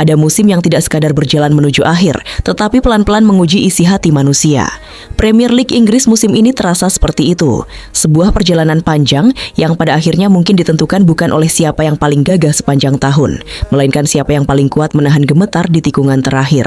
Ada musim yang tidak sekadar berjalan menuju akhir, tetapi pelan-pelan menguji isi hati manusia. Premier League Inggris musim ini terasa seperti itu. Sebuah perjalanan panjang yang pada akhirnya mungkin ditentukan bukan oleh siapa yang paling gagah sepanjang tahun, melainkan siapa yang paling kuat menahan gemetar di tikungan terakhir.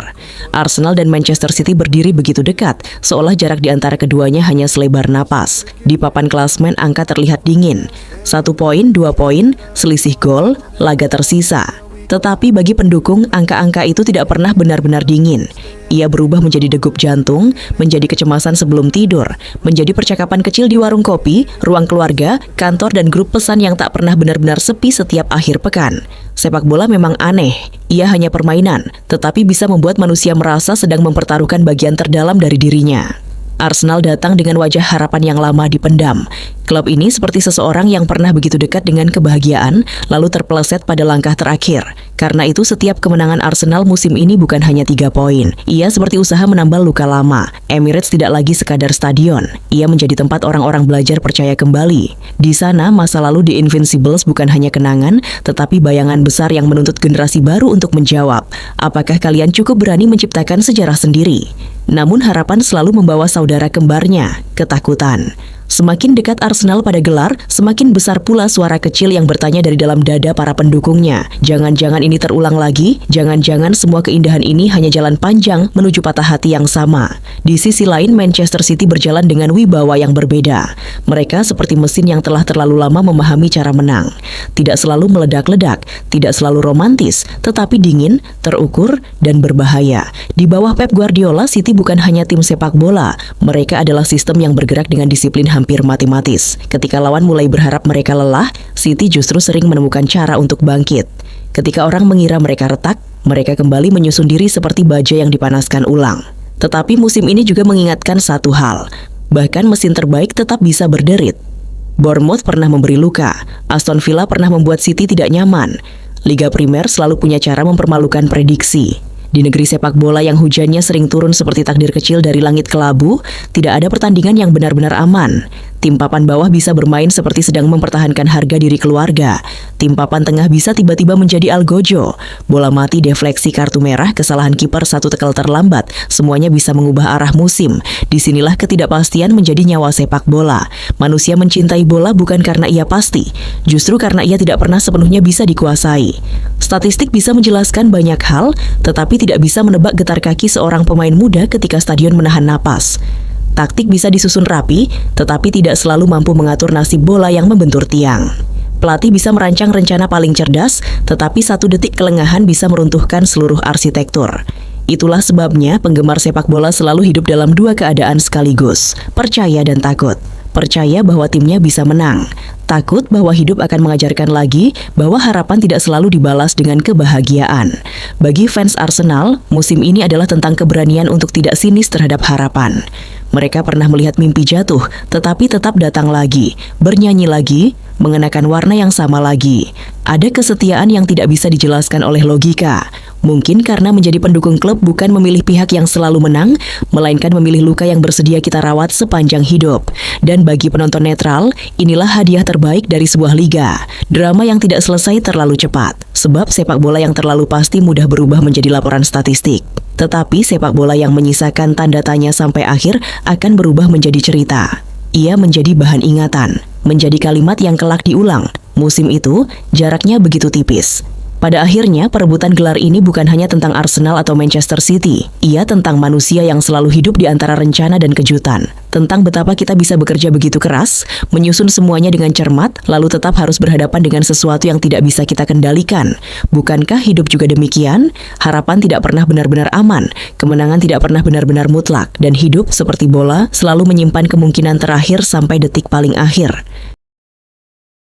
Arsenal dan Manchester City berdiri begitu dekat, seolah jarak di antara keduanya hanya selebar napas. Di papan klasmen angka terlihat dingin. 1 poin, 2 poin, selisih gol, laga tersisa. Tetapi bagi pendukung, angka-angka itu tidak pernah benar-benar dingin. Ia berubah menjadi degup jantung, menjadi kecemasan sebelum tidur, menjadi percakapan kecil di warung kopi, ruang keluarga, kantor dan grup pesan yang tak pernah benar-benar sepi setiap akhir pekan. Sepak bola memang aneh. Ia hanya permainan, tetapi bisa membuat manusia merasa sedang mempertaruhkan bagian terdalam dari dirinya. Arsenal datang dengan wajah harapan yang lama dipendam. Klub ini seperti seseorang yang pernah begitu dekat dengan kebahagiaan, lalu terpeleset pada langkah terakhir. Karena itu setiap kemenangan Arsenal musim ini bukan hanya 3 poin. Ia seperti usaha menambal luka lama. Emirates tidak lagi sekadar stadion. Ia menjadi tempat orang-orang belajar percaya kembali. Di sana, masa lalu The Invincibles bukan hanya kenangan, tetapi bayangan besar yang menuntut generasi baru untuk menjawab, apakah kalian cukup berani menciptakan sejarah sendiri? Namun harapan selalu membawa saudara kembarnya, ketakutan. Semakin dekat Arsenal pada gelar, semakin besar pula suara kecil yang bertanya dari dalam dada para pendukungnya. Jangan-jangan ini terulang lagi? Jangan-jangan semua keindahan ini hanya jalan panjang menuju patah hati yang sama? Di sisi lain, Manchester City berjalan dengan wibawa yang berbeda. Mereka seperti mesin yang telah terlalu lama memahami cara menang. Tidak selalu meledak-ledak, tidak selalu romantis, tetapi dingin, terukur, dan berbahaya. Di bawah Pep Guardiola, City bukan hanya tim sepak bola. Mereka adalah sistem yang bergerak dengan disiplin hampir matematis. Ketika lawan mulai berharap mereka lelah, City justru sering menemukan cara untuk bangkit. Ketika orang mengira mereka retak, mereka kembali menyusun diri seperti baja yang dipanaskan ulang. Tetapi musim ini juga mengingatkan satu hal, bahkan mesin terbaik tetap bisa berderit. Bournemouth pernah memberi luka, Aston Villa pernah membuat City tidak nyaman. Liga Primer selalu punya cara mempermalukan prediksi. Di negeri sepak bola yang hujannya sering turun seperti takdir kecil dari langit kelabu, tidak ada pertandingan yang benar-benar aman. Tim papan bawah bisa bermain seperti sedang mempertahankan harga diri keluarga. Tim papan tengah bisa tiba-tiba menjadi algojo. Bola mati, defleksi, kartu merah, kesalahan kiper, satu tekel terlambat, semuanya bisa mengubah arah musim. Disinilah ketidakpastian menjadi nyawa sepak bola. Manusia mencintai bola bukan karena ia pasti, justru karena ia tidak pernah sepenuhnya bisa dikuasai. Statistik bisa menjelaskan banyak hal, tetapi tidak bisa menebak getar kaki seorang pemain muda ketika stadion menahan napas. Taktik bisa disusun rapi, tetapi tidak selalu mampu mengatur nasib bola yang membentur tiang. Pelatih bisa merancang rencana paling cerdas, tetapi 1 detik kelengahan bisa meruntuhkan seluruh arsitektur. Itulah sebabnya penggemar sepak bola selalu hidup dalam 2 keadaan sekaligus, percaya dan takut. Percaya bahwa timnya bisa menang, takut bahwa hidup akan mengajarkan lagi bahwa harapan tidak selalu dibalas dengan kebahagiaan. Bagi fans Arsenal, musim ini adalah tentang keberanian untuk tidak sinis terhadap harapan. Mereka pernah melihat mimpi jatuh, tetapi tetap datang lagi, bernyanyi lagi, mengenakan warna yang sama lagi. Ada kesetiaan yang tidak bisa dijelaskan oleh logika. Mungkin karena menjadi pendukung klub bukan memilih pihak yang selalu menang, melainkan memilih luka yang bersedia kita rawat sepanjang hidup. Dan bagi penonton netral, inilah hadiah terbaik dari sebuah liga. Drama yang tidak selesai terlalu cepat. Sebab sepak bola yang terlalu pasti mudah berubah menjadi laporan statistik. Tetapi sepak bola yang menyisakan tanda tanya sampai akhir akan berubah menjadi cerita. Ia menjadi bahan ingatan, menjadi kalimat yang kelak diulang. Musim itu, jaraknya begitu tipis. Pada akhirnya, perebutan gelar ini bukan hanya tentang Arsenal atau Manchester City. Ia tentang manusia yang selalu hidup di antara rencana dan kejutan. Tentang betapa kita bisa bekerja begitu keras, menyusun semuanya dengan cermat, lalu tetap harus berhadapan dengan sesuatu yang tidak bisa kita kendalikan. Bukankah hidup juga demikian? Harapan tidak pernah benar-benar aman, kemenangan tidak pernah benar-benar mutlak, dan hidup seperti bola selalu menyimpan kemungkinan terakhir sampai detik paling akhir.